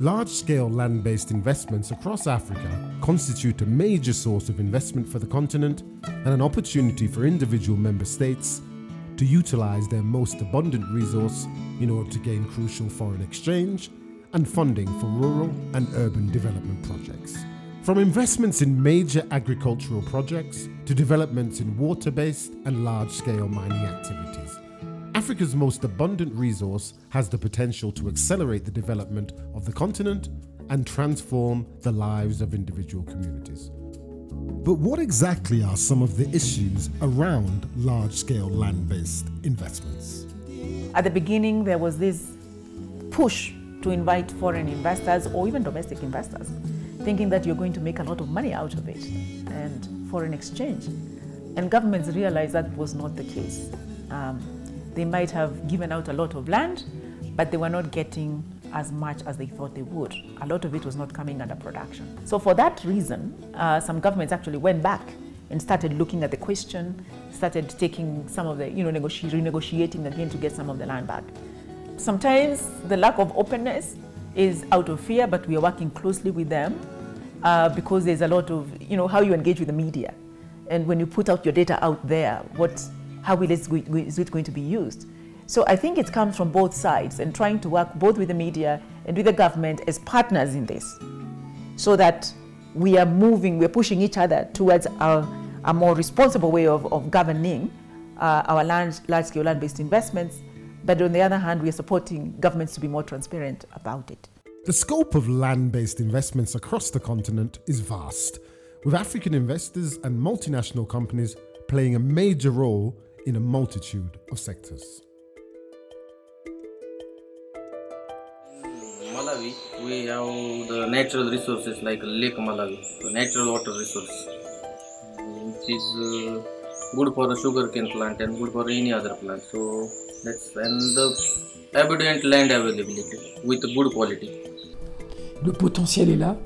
Large-scale land-based investments across Africa constitute a major source of investment for the continent and an opportunity for individual member states to utilize their most abundant resource in order to gain crucial foreign exchange and funding for rural and urban development projects. From investments in major agricultural projects to developments in water-based and large-scale mining activities, Africa's most abundant resource has the potential to accelerate the development of the continent and transform the lives of individual communities. But what exactly are some of the issues around large-scale land-based investments? At the beginning, there was this push to invite foreign investors or even domestic investors, thinking that you're going to make a lot of money out of it and foreign exchange. And governments realized that was not the case. They might have given out a lot of land, but they were not getting as much as they thought they would. A lot of it was not coming under production. So for that reason, some governments actually went back and started looking at the question, started taking some of the, renegotiating again to get some of the land back. Sometimes the lack of openness is out of fear, but we are working closely with them because there's a lot of, how you engage with the media. And when you put out your data out there, how is it going to be used? So I think it comes from both sides and trying to work both with the media and with the government as partners in this, so that we're pushing each other towards a more responsible way of governing our large-scale land-based investments. But on the other hand, we are supporting governments to be more transparent about it. The scope of land-based investments across the continent is vast, with African investors and multinational companies playing a major role in a multitude of sectors. Malawi, we have the natural resources like Lake Malawi, the natural water resource, which is good for a sugarcane plant and good for any other plant. So and the abundant land availability with good quality. Le potentiel est là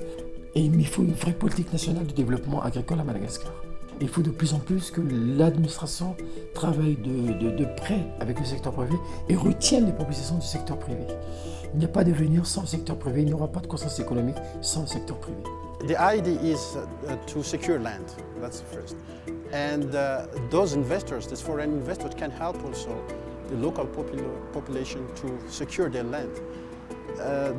et il faut une vraie politique nationale de développement agricole à Madagascar. Il faut de plus en plus que l'administration travaille de près avec le secteur privé et retienne les propositions du secteur privé. Il n'y a pas d'avenir sans le secteur privé, il n'y aura pas de croissance économique sans le secteur privé. The idea is to secure land, that's the first. And those investors, these foreign investors, can help also the local population to secure their land.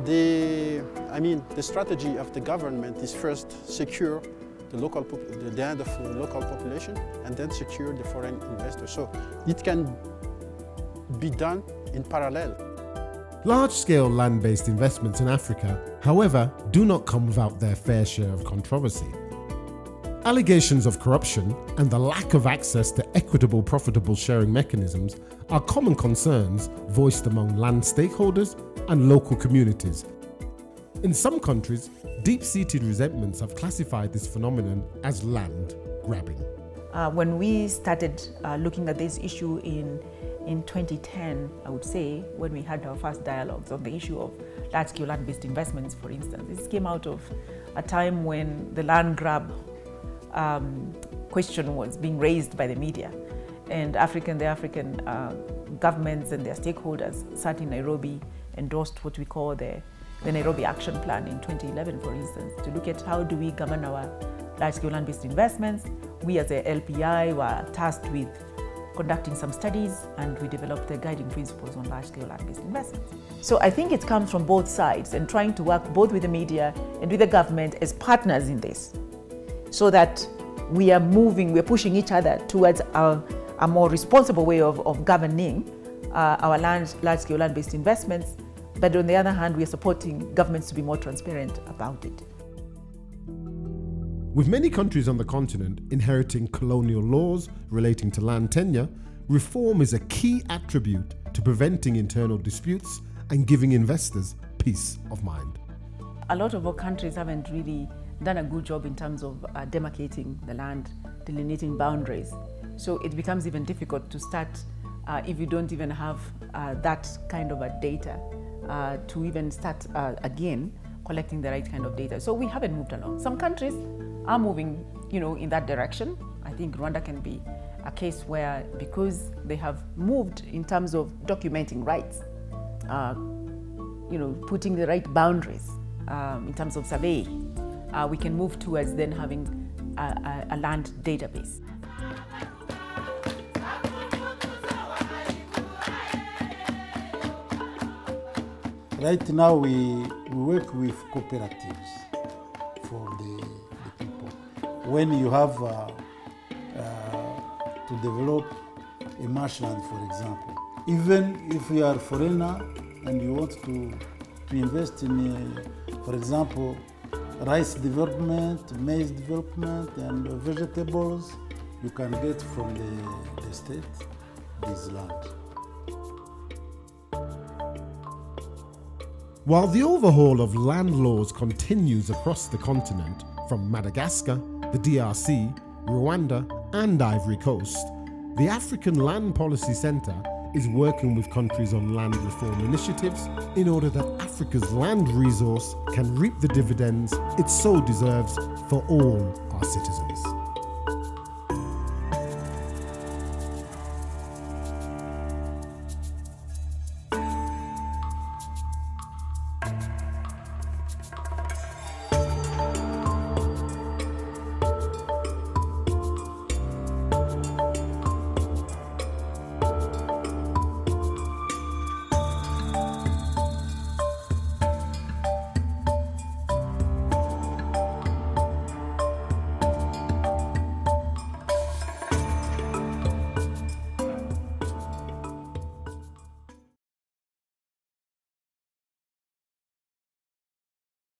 The strategy of the government is first secure the land of the local population and then secure the foreign investors. So it can be done in parallel. Large-scale land-based investments in Africa, however, do not come without their fair share of controversy. Allegations of corruption and the lack of access to equitable profitable sharing mechanisms are common concerns voiced among land stakeholders and local communities. In some countries, deep-seated resentments have classified this phenomenon as land grabbing. When we started looking at this issue in 2010, I would say, when we had our first dialogues on the issue of large-scale land-based investments, for instance, this came out of a time when the land grab question was being raised by the media, and the African governments and their stakeholders sat in Nairobi, endorsed what we call the Nairobi Action Plan in 2011, for instance, to look at how do we govern our large-scale land-based investments. We as a LPI were tasked with conducting some studies, and we developed the guiding principles on large-scale land-based investments. So I think it comes from both sides and trying to work both with the media and with the government as partners in this, so that we're pushing each other towards a more responsible way of governing our large-scale land-based investments. But on the other hand, we are supporting governments to be more transparent about it. With many countries on the continent inheriting colonial laws relating to land tenure, reform is a key attribute to preventing internal disputes and giving investors peace of mind. A lot of our countries haven't really done a good job in terms of demarcating the land, delineating boundaries. So it becomes even difficult to start if you don't even have that kind of a data to even start again collecting the right kind of data. So we haven't moved along. Some countries are moving, in that direction. I think Rwanda can be a case where, because they have moved in terms of documenting rights, putting the right boundaries in terms of survey, we can move towards then having a land database. Right now we work with cooperatives for the people. When you have to develop a marshland, for example, even if you are a foreigner and you want to invest in, for example, rice development, maize development, and vegetables, you can get from the state this land. While the overhaul of land laws continues across the continent, from Madagascar, the DRC, Rwanda, and Ivory Coast, the African Land Policy Centre is working with countries on land reform initiatives in order that Africa's land resource can reap the dividends it so deserves for all our citizens.